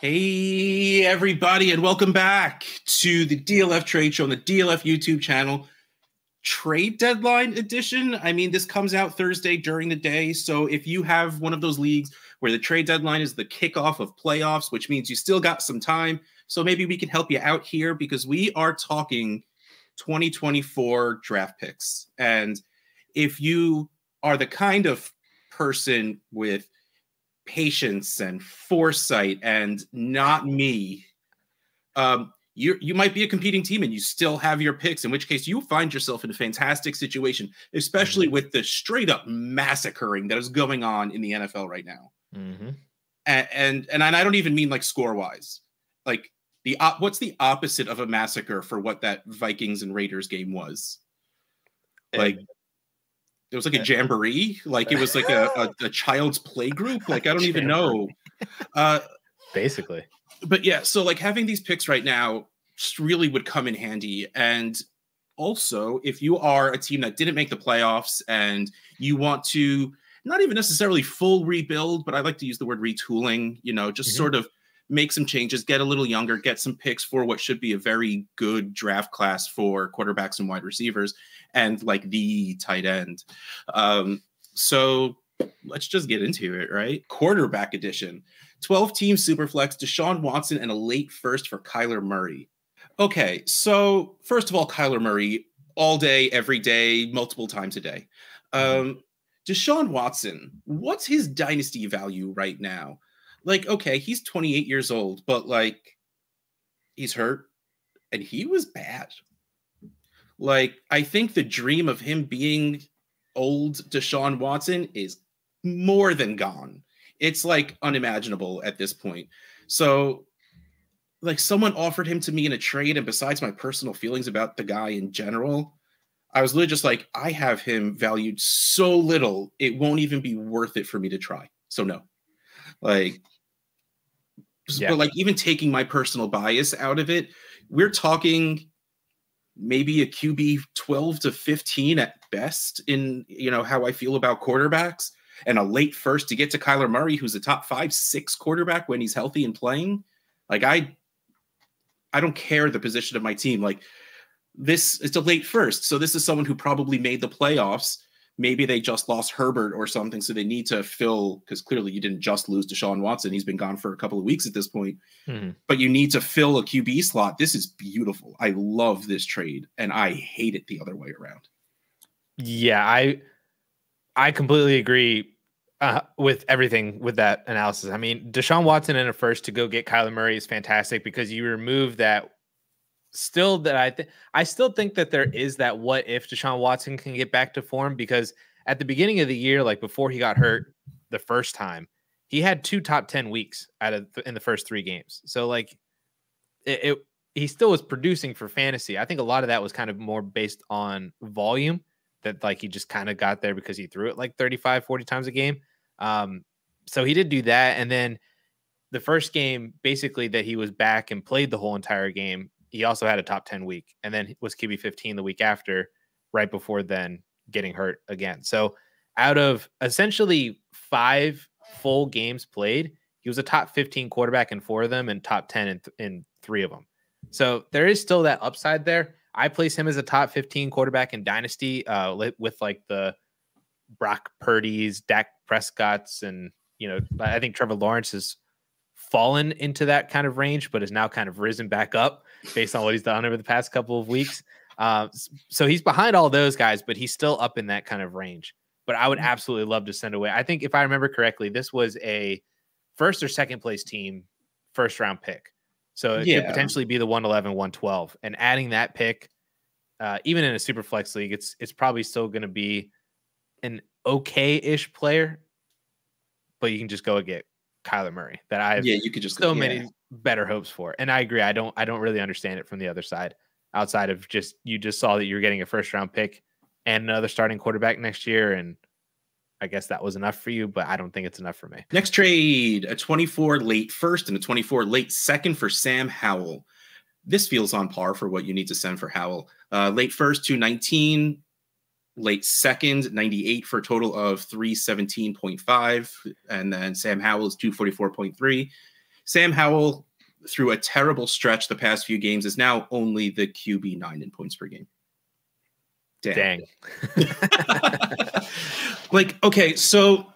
Hey, everybody, and welcome back to the DLF Trade Show on the DLF YouTube channel. Trade Deadline Edition. I mean, this comes out Thursday during the day, so if you have one of those leagues where the trade deadline is the kickoff of playoffs, which means you still got some time, so maybe we can help you out here because we are talking 2024 draft picks. And if you are the kind of person with patience and foresight and not me, you might be a competing team and you still have your picks, in which case you find yourself in a fantastic situation, especially with the straight up massacring that is going on in the NFL right now. And I don't even mean like score wise, like what's the opposite of a massacre for what that Vikings and Raiders game was? Like it was like a jamboree, like it was like a child's play group. Like I don't even know. Basically. But yeah, so like having these picks right now just really would come in handy. And also, if you are a team that didn't make the playoffs and you want to not even necessarily full rebuild, but I like to use the word retooling, you know, just sort of make some changes, get a little younger, get some picks for what should be a very good draft class for quarterbacks and wide receivers and like the tight end. So let's just get into it, right? Quarterback edition. 12-team Superflex, Deshaun Watson, and a late first for Kyler Murray. Okay, so first of all, Kyler Murray, all day, every day, multiple times a day. Deshaun Watson, what's his dynasty value right now? Like, okay, he's 28 years old, but like, he's hurt, and he was bad. Like, I think the dream of him being old Deshaun Watson is more than gone. It's like unimaginable at this point. So like someone offered him to me in a trade, and besides my personal feelings about the guy in general, I was literally just like, I have him valued so little, it won't even be worth it for me to try. So no. Like, but like even taking my personal bias out of it, we're talking maybe a QB 12 to 15 at best in, you know, how I feel about quarterbacks. And a late first to get to Kyler Murray, who's a top 5-6 quarterback when he's healthy and playing. Like I don't care the position of my team. Like this, it's a late first. So this is someone who probably made the playoffs. Maybe they just lost Herbert or something. So they need to fill, because clearly you didn't just lose Deshaun Watson. He's been gone for a couple of weeks at this point. But you need to fill a QB slot. This is beautiful. I love this trade. And I hate it the other way around. Yeah, I completely agree with everything with that analysis. I mean, Deshaun Watson in a first to go get Kyler Murray is fantastic because you remove that. Still, that I still think that there is that what if Deshaun Watson can get back to form, because at the beginning of the year, like before he got hurt the first time, he had 2 top 10 weeks in the first 3 games. So like he still was producing for fantasy. I think a lot of that was kind of more based on volume, that like he just kind of got there because he threw it like 35, 40 times a game. So he did do that. And then the first game, basically that he was back and played the whole entire game, he also had a top 10 week and then was QB 15 the week after, right before then getting hurt again. So out of essentially 5 full games played, he was a top 15 quarterback in 4 of them and top 10 in 3 of them. So there is still that upside there. I place him as a top 15 quarterback in Dynasty with like the Brock Purdy's, Dak Prescott's, and, you know, I think Trevor Lawrence has fallen into that kind of range, but has now kind of risen back up based on what he's done over the past couple of weeks. So he's behind all those guys, but he's still up in that kind of range. But I would absolutely love to send away. I think if I remember correctly, this was a first or second place team, first round pick. So it could potentially be the 111, 112. And adding that pick, even in a super flex league, it's probably still going to be an okay-ish player, but you can just go and get Kyler Murray that I have you could just many better hopes for. And I agree. I don't really understand it from the other side, outside of just, you just saw that you're getting a first round pick and another starting quarterback next year. And I guess that was enough for you, but I don't think it's enough for me. Next trade, a 24 late first and a 24 late second for Sam Howell. This feels on par for what you need to send for Howell. Late first, 219. Late second, 98 for a total of 317.5. And then Sam Howell is 244.3. Sam Howell, through a terrible stretch the past few games, is now only the QB9 in points per game. Dang. Like, okay, so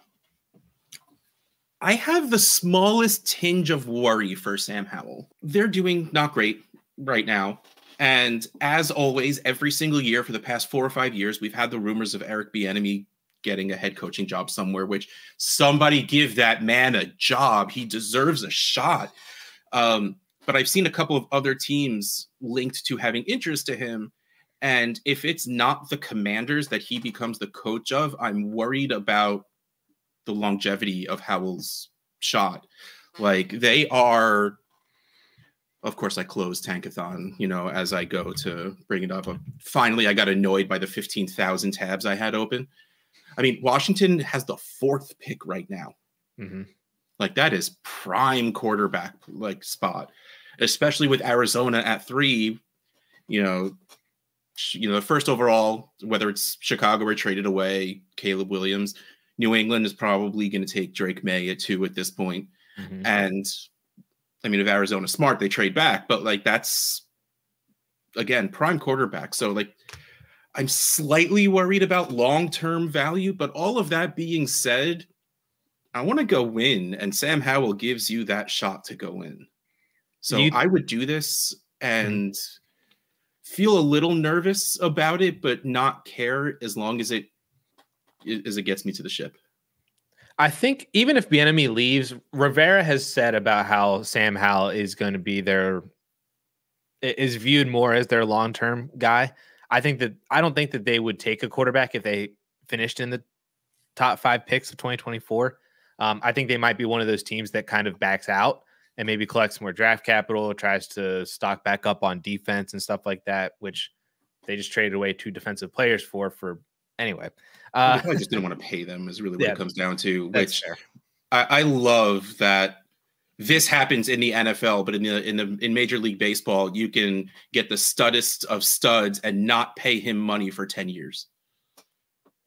I have the smallest tinge of worry for Sam Howell. They're doing not great right now. And as always, every single year for the past 4 or 5 years, we've had the rumors of Eric Bieniemy getting a head coaching job somewhere, which somebody give that man a job. He deserves a shot. But I've seen a couple of other teams linked to having interest to him. And if it's not the Commanders that he becomes the coach of, I'm worried about the longevity of Howell's shot. Like, they are, of course, I close Tankathon, you know, as I go to bring it up. Finally, I got annoyed by the 15,000 tabs I had open. I mean, Washington has the 4th pick right now. Mm-hmm. Like, that is prime quarterback like spot, especially with Arizona at 3. You know, the first overall, whether it's Chicago or traded away, Caleb Williams. New England is probably going to take Drake May at 2 at this point. Mm-hmm. And I mean, if Arizona's smart, they trade back, but like, that's again, prime quarterback. So like, I'm slightly worried about long-term value, but all of that being said, I want to go win, and Sam Howell gives you that shot to go in. So I would do this and feel a little nervous about it, but not care as long as it gets me to the ship. I think even if Bieniemy leaves, Rivera has said about how Sam Howell is going to be is viewed more as their long-term guy. I don't think that they would take a quarterback if they finished in the top 5 picks of 2024. I think they might be one of those teams that kind of backs out and maybe collects more draft capital, tries to stock back up on defense and stuff like that, which they just traded away 2 defensive players for anyway. They probably just didn't want to pay them is really what it comes down to, which I love that this happens in the NFL, but in Major League Baseball, you can get the studdest of studs and not pay him money for 10 years.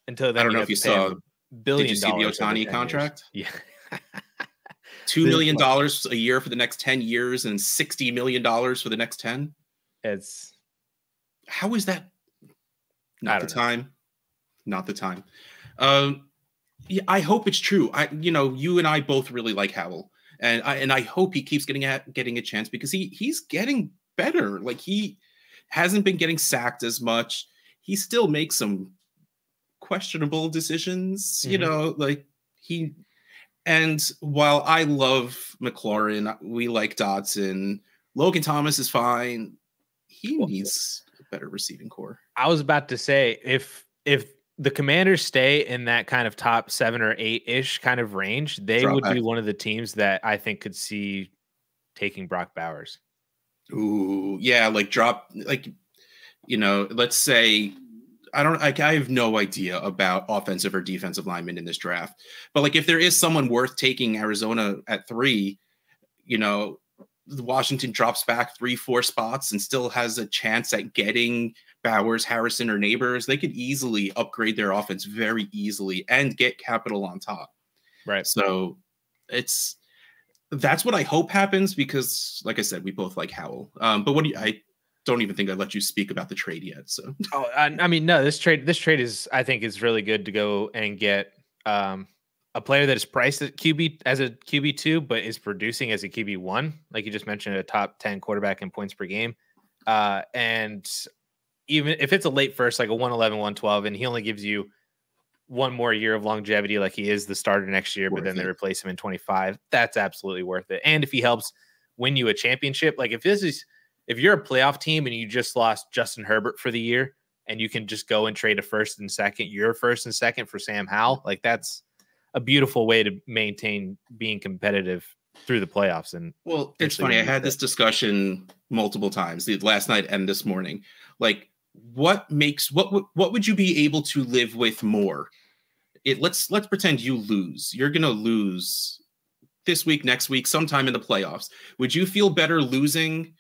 Until then, I don't know if you saw $1 billion. Did you see the Ohtani contract? Years. Yeah. $2 million a year for the next 10 years and $60 million for the next 10. How is that not the time? Not the time. Yeah, I hope it's true. You and I both really like Howell. And I hope he keeps getting a chance because he's getting better. Like, he hasn't been getting sacked as much. He still makes some questionable decisions, and while I love McLaurin, we like Dotson. Logan Thomas is fine. He needs a better receiving core. I was about to say, if the Commanders stay in that kind of top 7 or 8-ish kind of range, they would be one of the teams that I think could see taking Brock Bowers. Ooh, yeah, let's say I have no idea about offensive or defensive linemen in this draft, but like, if there is someone worth taking Arizona at 3, Washington drops back 3-4 spots and still has a chance at getting Bowers, Harrison, or Neighbors, they could easily upgrade their offense very easily and get capital on top. Right. So that's what I hope happens because, like I said, we both like Howell. But I don't even think I let you speak about the trade yet. So, I mean, no, this trade I think is really good to go and get a player that is priced at QB as a QB2, but is producing as a QB1, like you just mentioned, a top 10 quarterback in points per game. And even if it's a late first, like a 111, 112, and he only gives you one more year of longevity, like he is the starter next year, but then they replace him in 25, that's absolutely worth it. And if he helps win you a championship, like if you're a playoff team and you just lost Justin Herbert for the year and you can just go and trade your first and second for Sam Howell, like that's a beautiful way to maintain being competitive through the playoffs. And well, it's funny. I had this discussion multiple times last night and this morning. Like, what would you be able to live with more? Let's pretend you lose. You're going to lose this week, next week, sometime in the playoffs. Would you feel better losing,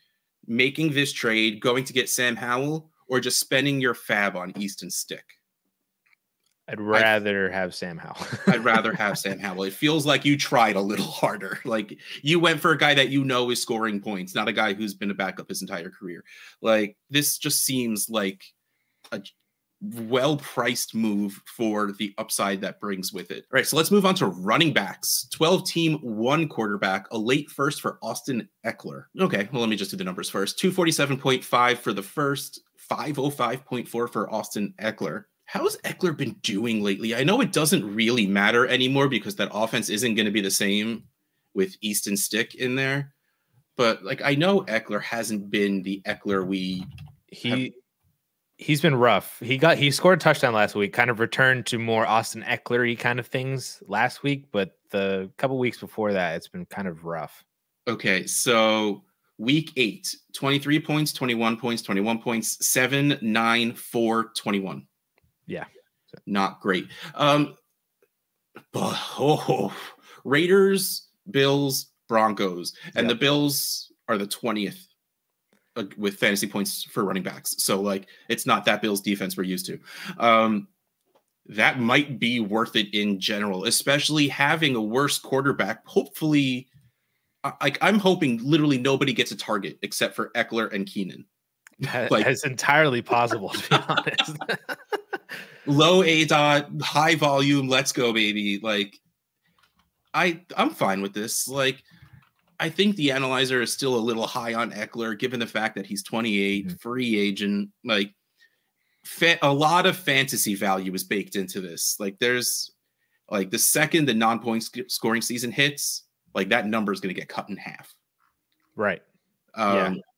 making this trade, going to get Sam Howell, or just spending your fab on Easton Stick? I'd rather have Sam Howell. I'd rather have Sam Howell. It feels like you tried a little harder. Like you went for a guy that you know is scoring points, not a guy who's been a backup his entire career. Like this just seems like a well-priced move for the upside that brings with it. All right, so let's move on to running backs. 12-team, 1 quarterback, a late first for Austin Eckler. Okay, well, let me just do the numbers first. 247.5 for the first, 505.4 for Austin Eckler. How's Eckler been doing lately? I know it doesn't really matter anymore because that offense isn't going to be the same with Easton Stick in there. But like, I know Eckler hasn't been the Eckler he's been rough. He scored a touchdown last week, kind of returned to more Austin Eckler-y kind of things last week, but the couple weeks before that, it's been kind of rough. Okay, so week 8, 23 points, 21 points, 21 points, 7, 9, 4, 21. Yeah. Not great. Raiders, Bills, Broncos. And the Bills are the 20th with fantasy points for running backs. So, like, it's not that Bills defense we're used to. That might be worth it in general, especially having a worse quarterback. Hopefully, I'm hoping literally nobody gets a target except for Eckler and Keenan. Like, it's entirely possible, to be honest. Low ADOT, high volume, let's go, baby. Like, I'm fine with this. Like, I think the analyzer is still a little high on Eckler, given the fact that he's 28, free agent. Like, a lot of fantasy value is baked into this. Like, there's, like, the second the non-point scoring season hits, like, that number is going to get cut in half. Right.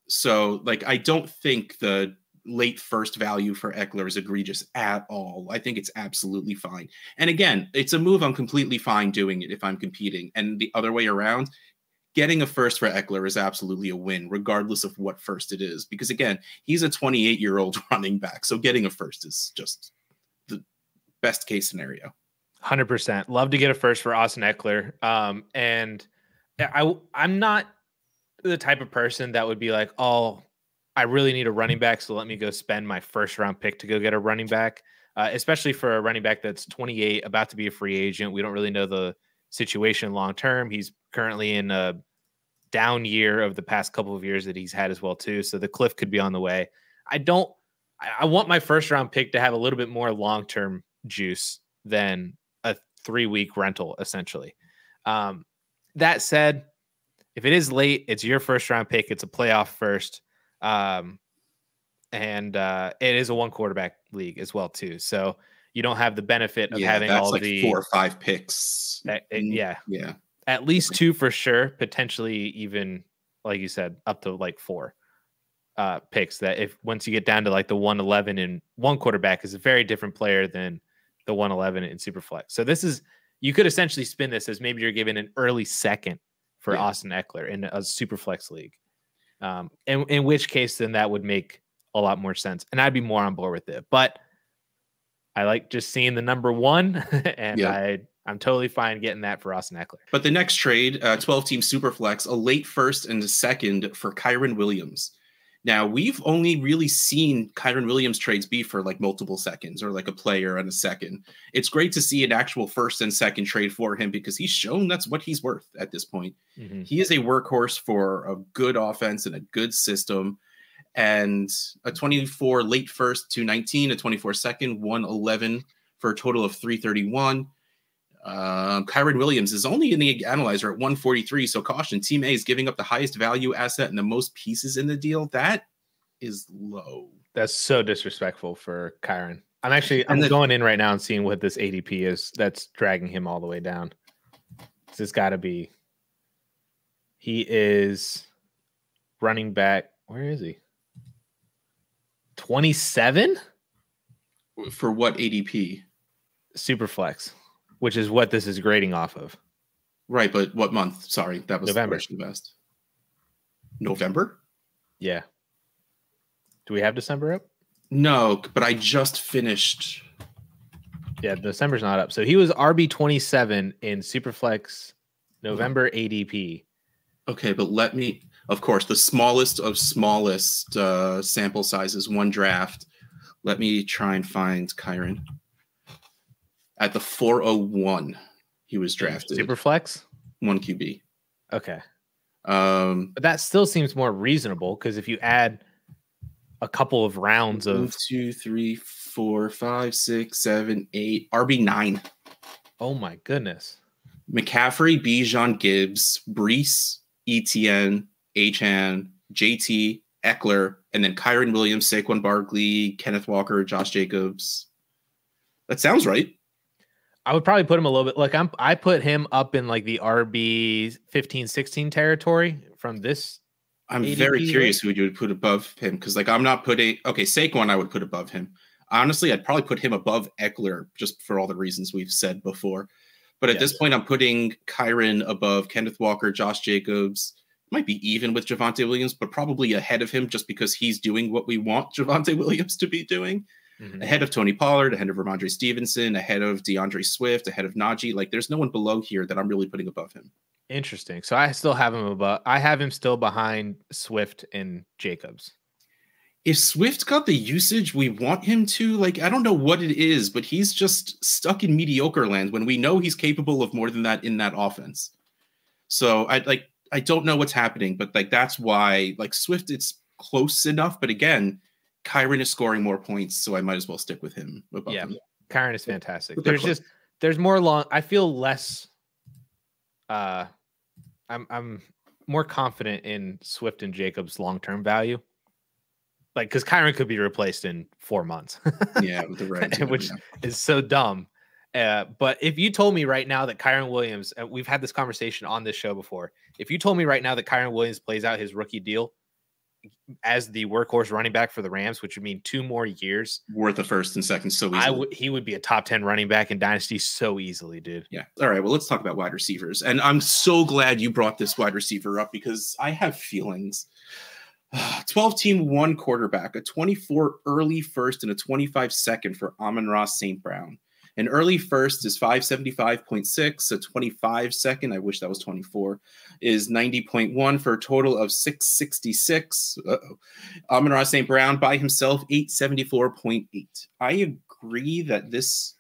So, like, I don't think the late first value for Eckler is egregious at all. I think it's absolutely fine. And again, it's a move I'm completely fine doing it if I'm competing. And the other way around, getting a first for Eckler is absolutely a win, regardless of what first it is. Because again, he's a 28-year-old running back. So getting a first is just the best case scenario. 100%. Love to get a first for Austin Eckler. And I'm not the type of person that would be like, oh, I really need a running back, so let me go spend my first round pick to go get a running back, especially for a running back that's 28, about to be a free agent. We don't really know the situation long term. He's currently in a down year of the past couple of years that he's had as well too, so the cliff could be on the way. I want my first round pick to have a little bit more long term juice than a 3-week rental, essentially. That said, if it is late, it's your first round pick. It's a playoff first. And it is a 1 quarterback league as well too. So you don't have the benefit of having all like the 4 or 5 picks. At least 2 for sure. Potentially even, like you said, up to like 4 picks. That if once you get down to like the 111 and 1 quarterback is a very different player than the 111 in Superflex. So this is, you could essentially spin this as maybe you're giving an early second for Austin Eckler in a Superflex league. In which case, then that would make a lot more sense, and I'd be more on board with it. But I like just seeing the number 1, and I'm totally fine getting that for Austin Eckler. But the next trade, 12-team Superflex, a late first and a second for Kyren Williams. Now, we've only really seen Kyren Williams trades be for like multiple seconds or like a player and a second. It's great to see an actual first and second trade for him because he's shown that's what he's worth at this point. He is a workhorse for a good offense and a good system. And a 24 late first, 219, a 24 second, 111 for a total of 331. Kyren Williams is only in the analyzer at 143, so caution. Team A is giving up the highest value asset and the most pieces in the deal. That is low. That's so disrespectful for Kyren. I'm going in right now and seeing what this ADP is that's dragging him all the way down. This has got to be. He is running back. Where is he? 27? For what ADP? Superflex, which is what this is grading off of. Right, but what month? Sorry, that was November. The question best. November? Yeah. Do we have December up? No, but I just finished. Yeah, December's not up. So he was RB27 in Superflex November ADP. Okay, but let me, of course, the smallest of smallest sample sizes, 1 draft. Let me try and find Kyren. At the 401, he was drafted. Super flex? 1 QB. Okay. But that still seems more reasonable because if you add a couple of rounds of 1, 2, 3, 4, 5, 6, 7, 8, RB9. Oh my goodness. McCaffrey, Bijan, Gibbs, Brees, ETN, Achan, JT, Eckler, and then Kyren Williams, Saquon Barkley, Kenneth Walker, Josh Jacobs. That sounds right. I would probably put him a little bit like I put him up in like the RB 15, 16 territory from this. I'm ADP very curious who you would put above him because like I'm not putting Saquon I would put above him. Honestly, I'd probably put him above Eckler just for all the reasons we've said before. But at this point, I'm putting Kyren above Kenneth Walker, Josh Jacobs. Might be even with Javonte Williams, but probably ahead of him just because he's doing what we want Javonte Williams to be doing. Ahead of Tony Pollard, ahead of Ramondre Stevenson, ahead of DeAndre Swift, ahead of Najee. Like, there's no one below here that I'm really putting above him. Interesting. So I still have him above. I have him still behind Swift and Jacobs. If Swift got the usage we want him to, like, I don't know what it is, but he's just stuck in mediocre land when we know he's capable of more than that in that offense. So I don't know what's happening, but like that's why like Swift, it's close enough. But again, Kyren is scoring more points, so I might as well stick with him. Yeah, Kyren is fantastic. There's more long. I feel less. I'm more confident in Swift and Jacobs' long-term value. Like, because Kyren could be replaced in 4 months. Yeah, with the Rams, which is so dumb. But if you told me right now that Kyren Williams, we've had this conversation on this show before. If you told me right now that Kyren Williams plays out his rookie deal as the workhorse running back for the Rams, which would mean 2 more years worth of first and second, so easily. He would be a top 10 running back in Dynasty so easily, dude. Yeah. All right. Well, let's talk about wide receivers. And I'm so glad you brought this wide receiver up because I have feelings. 12-team 1 quarterback, a 24 early first and a 25 second for Amon-Ra St. Brown. An early first is 575.6, a 25 second, I wish that was 24, is 90.1 for a total of 666. Amon-Ra St. Brown by himself, 874.8. I agree that this,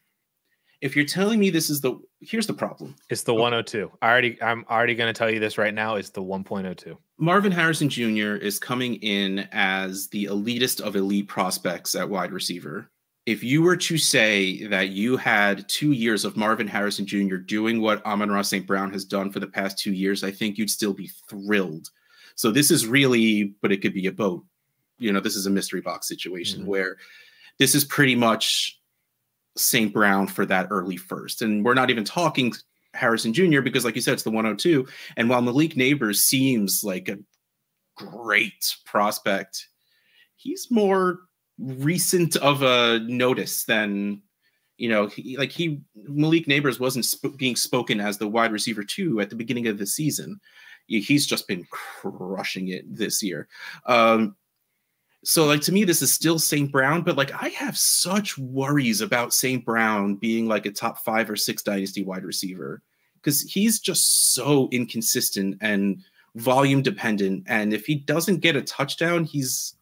if you're telling me this is here's the problem. It's the 102. I'm already going to tell you this right now. It's the 1.02. Marvin Harrison Jr. is coming in as the elitist of elite prospects at wide receiver. If you were to say that you had 2 years of Marvin Harrison Jr. doing what Amon-Ra St. Brown has done for the past 2 years, I think you'd still be thrilled. So this is really, but it could be a boat. You know, this is a mystery box situation where this is pretty much St. Brown for that early first. And we're not even talking Harrison Jr. because, like you said, it's the 102. And while Malik Neighbors seems like a great prospect, he's more recent of a notice than, you know, Malik Neighbors wasn't being spoken as the wide receiver 2 at the beginning of the season. He's just been crushing it this year. So like to me, this is still St. Brown, but like I have such worries about St. Brown being like a top 5 or 6 dynasty wide receiver because he's just so inconsistent and volume dependent. And if he doesn't get a touchdown, he's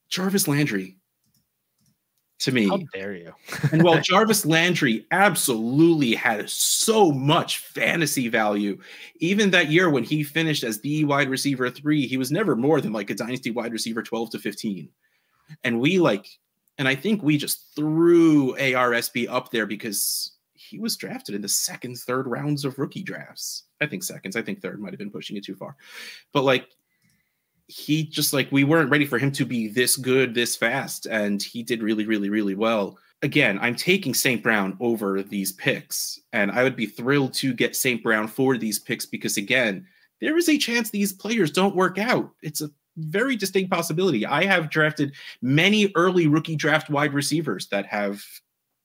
Jarvis Landry to me. How dare you? And while Jarvis Landry absolutely had so much fantasy value, even that year when he finished as the wide receiver 3, he was never more than like a dynasty wide receiver 12 to 15. And I think we just threw ARSB up there because he was drafted in the 2nd, 3rd rounds of rookie drafts. I think seconds. I think 3rd might have been pushing it too far. But like, he just like, we weren't ready for him to be this good, this fast. And he did really, really, really well. Again, I'm taking St. Brown over these picks. And I would be thrilled to get St. Brown for these picks because, again, there is a chance these players don't work out. It's a very distinct possibility. I have drafted many early rookie draft wide receivers that have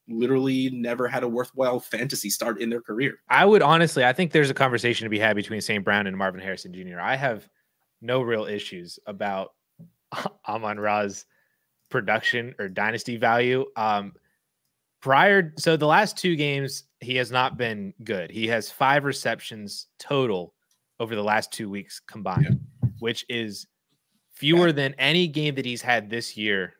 literally never had a worthwhile fantasy start in their career. I think there's a conversation to be had between St. Brown and Marvin Harrison Jr. I have no real issues about Amon-Ra's production or dynasty value. So the last 2 games, he has not been good. He has 5 receptions total over the last 2 weeks combined, which is fewer than any game that he's had this year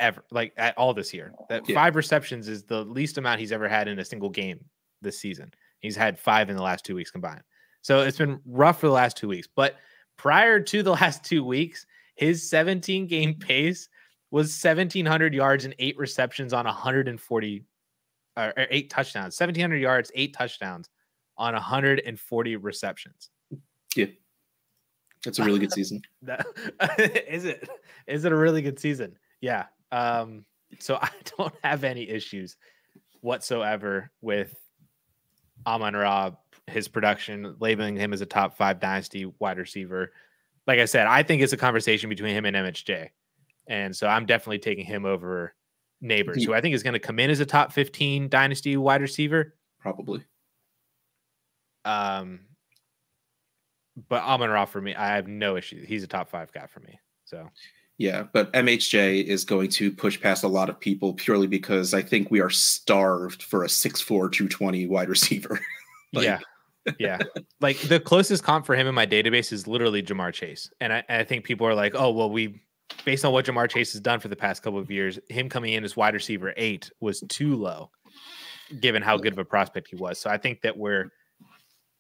ever, like at all this year. That 5 receptions is the least amount he's ever had in a single game this season. He's had 5 in the last 2 weeks combined. So it's been rough for the last 2 weeks. But prior to the last 2 weeks, his 17 game pace was 1,700 yards and 8 receptions on 140 or 8 touchdowns. 1,700 yards, 8 touchdowns on 140 receptions. Yeah. That's a really good season. Is it? Is it a really good season? Yeah. So I don't have any issues whatsoever with Amon-Ra, his production, labeling him as a top 5 dynasty wide receiver. Like I said, I think it's a conversation between him and MHJ. And so I'm definitely taking him over Neighbors, who I think is going to come in as a top 15 dynasty wide receiver. Probably. But Amon-Ra for me, I have no issue. He's a top 5 guy for me. So yeah, but MHJ is going to push past a lot of people purely because I think we are starved for a 6'4", 220 wide receiver. Yeah. Like the closest comp for him in my database is literally Jamar Chase. And I think people are like, oh, well, based on what Jamar Chase has done for the past couple of years, him coming in as wide receiver 8 was too low, given how good of a prospect he was. So I think that we're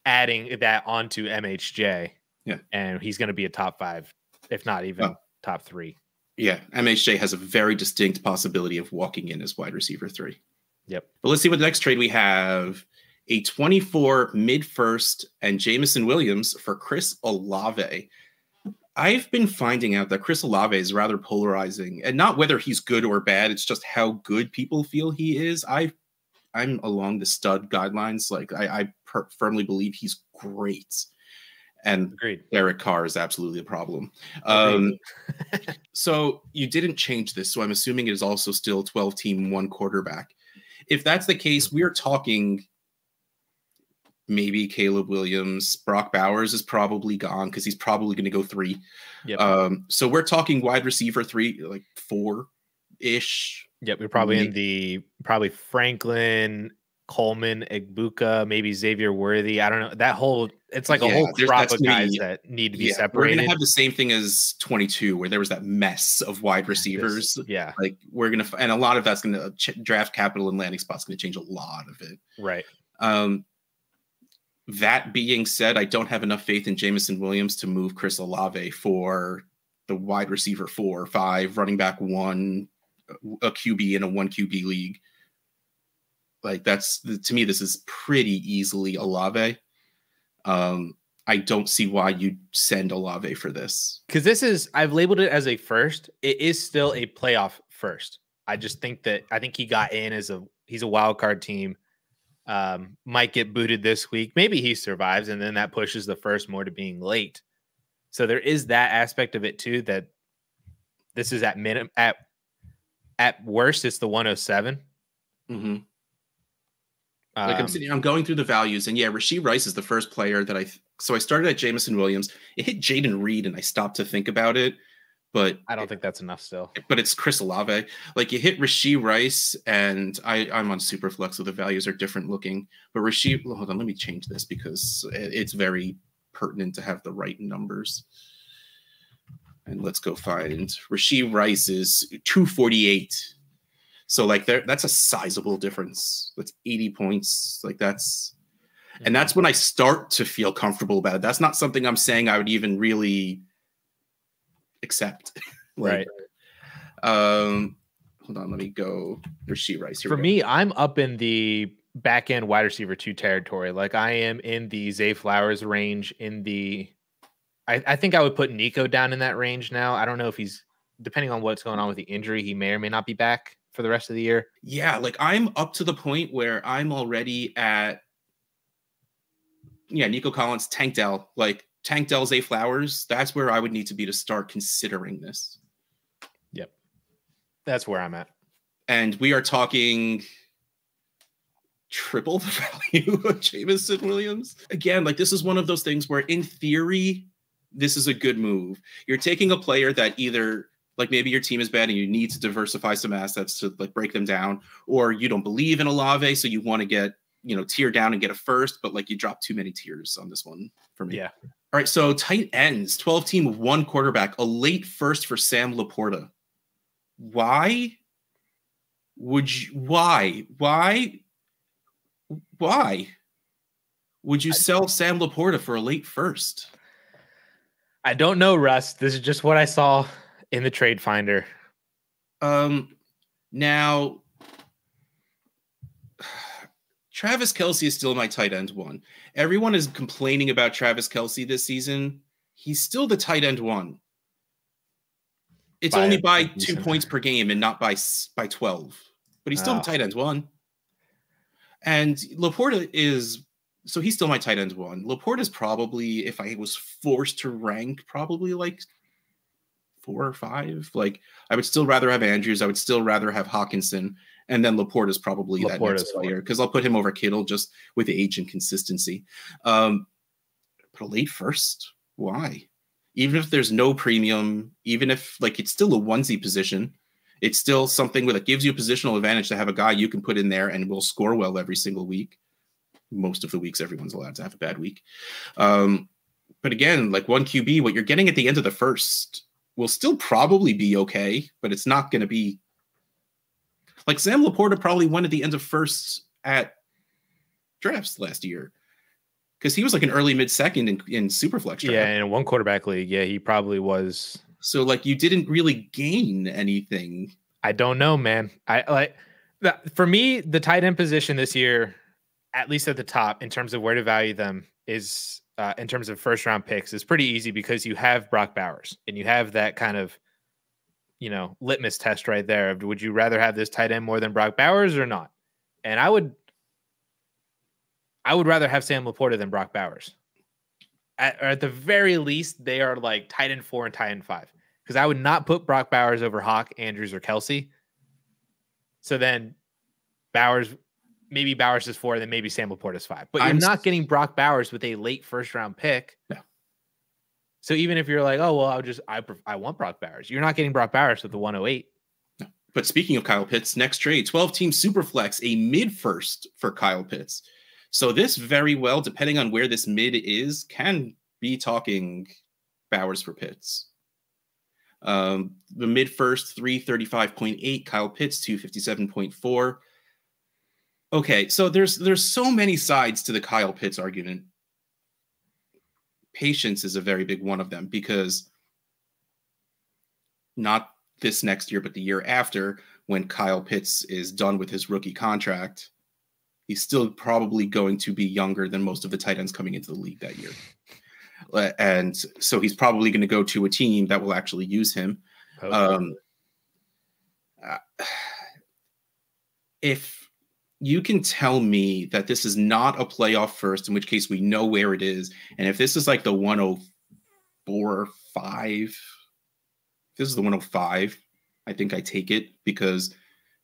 adding that onto MHJ. Yeah. And he's going to be a top 5, if not even top 3. Yeah. MHJ has a very distinct possibility of walking in as wide receiver 3. Yep. But let's see what the next trade we have. A 24 mid-first and Jameson Williams for Chris Olave. I've been finding out that Chris Olave is rather polarizing, and not whether he's good or bad. It's just how good people feel he is. I'm along the stud guidelines. Like I firmly believe he's great. And agreed. Derek Carr is absolutely a problem. So you didn't change this. So I'm assuming it is also still 12 team, 1 quarterback. If that's the case, we're talking maybe Caleb Williams. Brock Bowers is probably gone because he's probably going to go 3. Yep. So we're talking wide receiver 3, like 4-ish. Yep. We're probably in the Franklin, Coleman, Egbuka, maybe Xavier Worthy. I don't know. That whole, it's like a whole crop of guys that need to be separated. We're going to have the same thing as 22, where there was that mess of wide receivers. Like we're going to, and a lot of that's going to draft capital and landing spots going to change a lot of it. Right. That being said, I don't have enough faith in Jameson Williams to move Chris Olave for the wide receiver 4 or 5, running back 1, a QB in a 1 QB league. Like to me, this is pretty easily Olave. I don't see why you'd send Olave for this. Because I've labeled it as a first. It is still a playoff first. I think he got in he's a wild card team. Might get booted this week. Maybe he survives, and then that pushes the first more to being late. So there is that aspect of it too. That this is at worst, it's the 107. Mm-hmm. I'm going through the values, and Rashee Rice is the first player that so I started at Jameson Williams. It hit Jaden Reed, and I stopped to think about it. But I don't think that's enough still. But it's Chris Olave. Like you hit Rashee Rice, and I'm on Superflex, so the values are different looking. But hold on, let me change this because it's very pertinent to have the right numbers. And let's go find Rashee Rice is 248. So like that's a sizable difference. That's 80 points. Like and that's when I start to feel comfortable about it. That's not something I'm saying I would even really accept. Right. Hold on, let me go Rashee Rice. For me, I'm up in the back end wide receiver 2 territory. Like I am in the Zay Flowers range. I think I would put Nico down in that range now. I don't know if he's, depending on what's going on with the injury, he may or may not be back for the rest of the year. Yeah, like I'm up to the point where I'm already at Nico Collins, Tank Dell, like Tank Dell, Zay Flowers. That's where I would need to be to start considering this. Yep. That's where I'm at. And we are talking triple the value of Jameson Williams. Again, like this is one of those things where in theory, this is a good move. You're taking a player that either like maybe your team is bad and you need to diversify some assets to like break them down, or you don't believe in Olave, so you want to get, tier down and get a first, but like you drop too many tiers on this one for me. Yeah. All right, so tight ends, 12 team, 1 quarterback, a late first for Sam Laporta. why would you, why would you sell Sam Laporta for a late first? I don't know, Russ. This is just what I saw in the trade finder. Now, Travis Kelce is still my tight end one. Everyone is complaining about Travis Kelce this season. He's still the tight end one. It's only by 2 points per game and not by 12. But he's still the tight end one. And Laporta is... So he's still my tight end one. Laporta is probably, if I was forced to rank, probably like 4 or 5. Like, I would still rather have Andrews. I would still rather have Hawkinson. And then Laporta is probably that next player, because I'll put him over Kittle just with age and consistency. But a late first, why? Even if there's no premium, even if like it's still a onesie position, it's still something that gives you a positional advantage to have a guy you can put in there and will score well every single week. Most of the weeks, everyone's allowed to have a bad week. But again, like 1 QB, what you're getting at the end of the first will still probably be okay, but it's not going to be like Sam Laporta probably won at the end of first at drafts last year, because he was like an early mid-second in Superflex draft. Yeah, in a 1 quarterback league. Yeah, he probably was. So like you didn't really gain anything. I don't know, man. For me, the tight end position this year, at least at the top, in terms of where to value them, is in terms of first round picks, is pretty easy, because you have Brock Bowers and you have that kind of, litmus test right there. Would you rather have this tight end more than Brock Bowers or not? And I would rather have Sam Laporta than Brock Bowers. At the very least, they are like tight end 4 and tight end 5, because I would not put Brock Bowers over Hawk, Andrews, or Kelce. So then maybe Bowers is 4, then maybe Sam Laporta is 5. But you're not getting Brock Bowers with a late first round pick. No. So even if you're like, oh, well, I want Brock Bowers, you're not getting Brock Bowers with the 108. No. But speaking of Kyle Pitts, next trade, 12-team Superflex, a mid-first for Kyle Pitts. So this very well, depending on where this mid is, can be talking Bowers for Pitts. The mid-first, 335.8, Kyle Pitts, 257.4. Okay, so there's so many sides to the Kyle Pitts argument. Patience is a very big one of them, because not this next year, but the year after, when Kyle Pitts is done with his rookie contract, he's still probably going to be younger than most of the tight ends coming into the league that year. And so he's probably going to go to a team that will actually use him. If you can tell me that this is not a playoff first, in which case we know where it is, and if this is like the 104 or 5, if this is the 105, I think I take it, because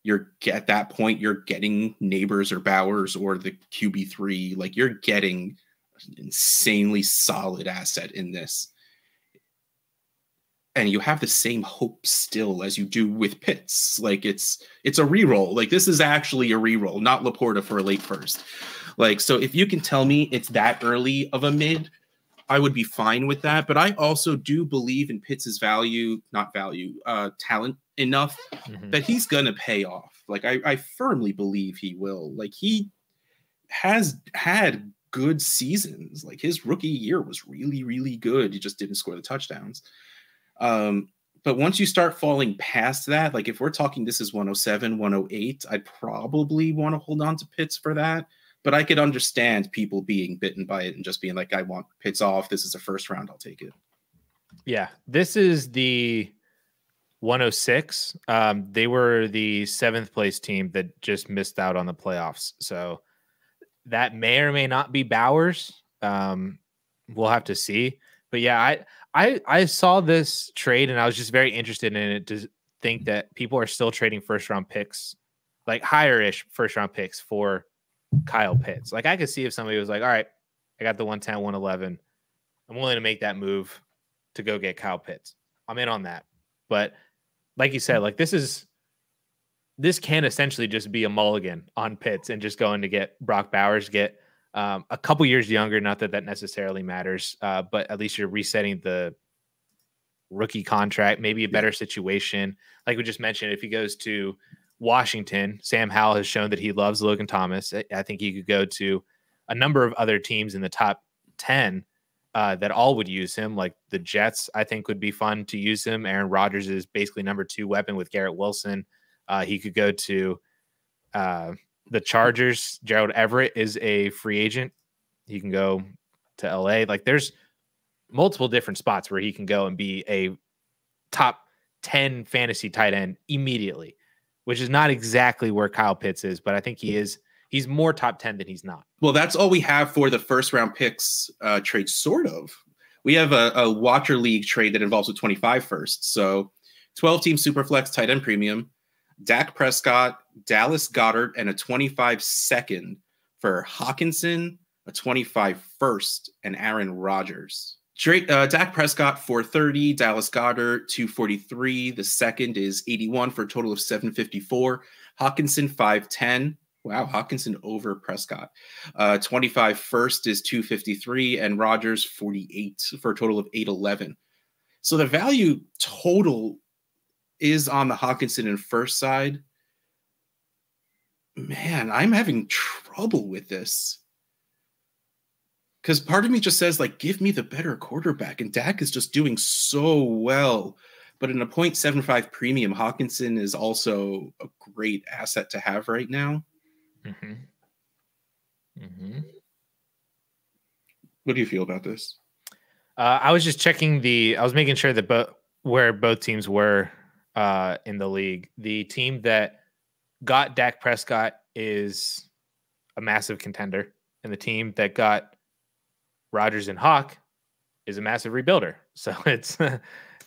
you're at that point, you're getting Neighbors or Bowers or the QB3. Like, you're getting an insanely solid asset in this. And you have the same hope still as you do with Pitts. Like, it's a reroll. Like, this is actually a reroll, not Laporta for a late first. Like, so if you can tell me it's that early of a mid, I would be fine with that. But I also do believe in Pitts's talent enough that he's going to pay off. Like, I firmly believe he will. Like, he has had good seasons. Like, his rookie year was really, really good. He just didn't score the touchdowns. But once you start falling past that, like if we're talking this is 107, 108, I'd probably want to hold on to Pitts for that. But I could understand people being bitten by it and just being like, I want Pitts off. This is a first round. I'll take it. Yeah. This is the 106. They were the 7th place team that just missed out on the playoffs. So that may or may not be Bowers. We'll have to see. But yeah, I saw this trade and I was just very interested in it to think that people are still trading first round picks, like higher-ish first round picks for Kyle Pitts. Like, I could see if somebody was like, all right, I got the 110, 111. I'm willing to make that move to go get Kyle Pitts. I'm in on that. But like you said, like this can essentially just be a mulligan on Pitts and just going to get Brock Bowers, get a couple years younger. Not that that necessarily matters, but at least you're resetting the rookie contract, maybe a better situation. Like we just mentioned, if he goes to Washington, Sam Howell has shown that he loves Logan Thomas. I think he could go to a number of other teams in the top 10 that all would use him. Like the Jets, I think would be fun to use him. Aaron Rodgers is basically number 2 weapon with Garrett Wilson. He could go to the Chargers. Gerald Everett is a free agent. He can go to LA. Like there's multiple different spots where he can go and be a top 10 fantasy tight end immediately, which is not exactly where Kyle Pitts is, but I think he's more top 10 than he's not. Well, that's all we have for the first round picks trade, sort of. We have a Watcher League trade that involves a 25 first. So 12 team Superflex tight end premium, Dak Prescott, Dallas Goedert, and a 25 second for Hawkinson, a 25 first, and Aaron Rodgers. Dak Prescott 430, Dallas Goedert 243. The second is 81 for a total of 754. Hawkinson 510. Wow, Hawkinson over Prescott. 25 first is 253, and Rodgers 48 for a total of 811. So the value total is on the Hawkinson and first side. Man, I'm having trouble with this. Because part of me just says, like, give me the better quarterback. And Dak is just doing so well. But in a 0.75 premium, Hawkinson is also a great asset to have right now. Mm-hmm. Mm-hmm. What do you feel about this? I was just checking I was making sure that where both teams were in the league. The team that got Dak Prescott is a massive contender. And the team that got Rodgers and Hawk is a massive rebuilder. So it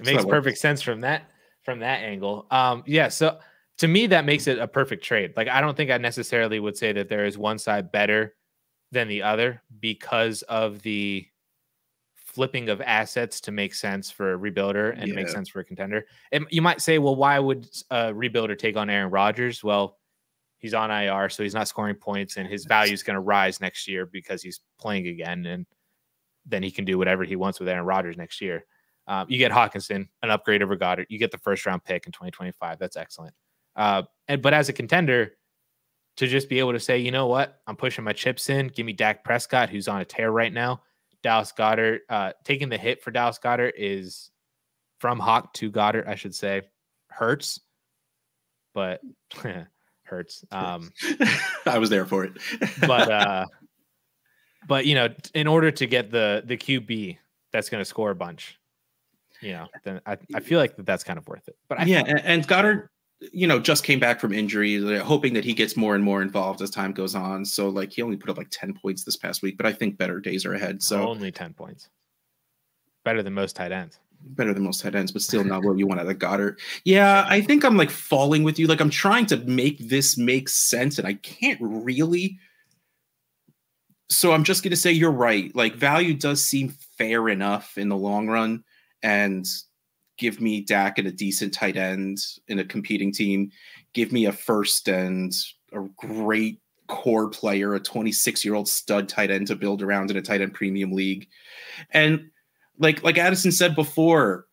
makes perfect sense from that angle. Yeah. So to me, that makes it a perfect trade. Like, I don't think I necessarily would say that there is one side better than the other because of the flipping of assets to make sense for a rebuilder and make sense for a contender. And you might say, well, why would a rebuilder take on Aaron Rodgers? Well, he's on IR, so he's not scoring points, and his value is going to rise next year because he's playing again, and then he can do whatever he wants with Aaron Rodgers next year. You get Hawkinson, an upgrade over Goddard. You get the first-round pick in 2025. That's excellent. But as a contender, to just be able to say, you know what, I'm pushing my chips in. Give me Dak Prescott, who's on a tear right now. Dallas Goedert, taking the hit for Dallas Goedert is from Hawk to Goddard, I should say, hurts, but hurts. I was there for it. But you know, in order to get the QB that's going to score a bunch, you know, then I feel like that's kind of worth it. But and Goddard, you know, just came back from injury, hoping that he gets more and more involved as time goes on. So like he only put up like 10 points this past week, but I think better days are ahead. So only 10 points. Better than most tight ends. Better than most tight ends, but still not what you want out of Goddard. Yeah, I think I'm like falling with you. Like I'm trying to make this make sense and I can't really. So I'm just going to say you're right. Like value does seem fair enough in the long run, and give me Dak and a decent tight end in a competing team. Give me a first and a great core player, a 26-year-old stud tight end to build around in a tight end premium league. And like Addison said before,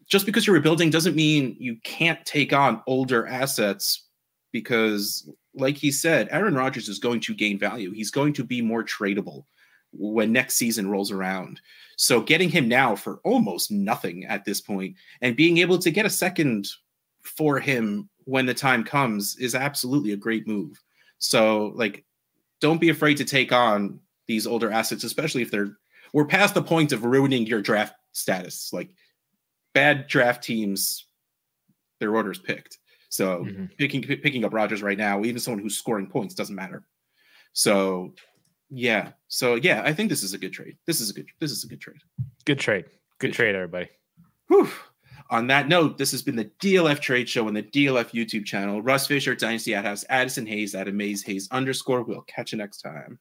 just because you're rebuilding doesn't mean you can't take on older assets, because like he said, Aaron Rodgers is going to gain value. He's going to be more tradable when next season rolls around. So getting him now for almost nothing at this point and being able to get a second for him when the time comes is absolutely a great move. So like, don't be afraid to take on these older assets, especially if we're past the point of ruining your draft status. Like bad draft teams, their orders picked. So picking up Rodgers right now, even someone who's scoring points, doesn't matter. So yeah. I think this is a good trade. This is a good trade. Good trade, everybody. Whew. On that note, this has been the DLF Trade Show on the DLF YouTube channel. Russ Fisher, Dynasty Outhouse, Addison Hayes, Adam Hayes _. We'll catch you next time.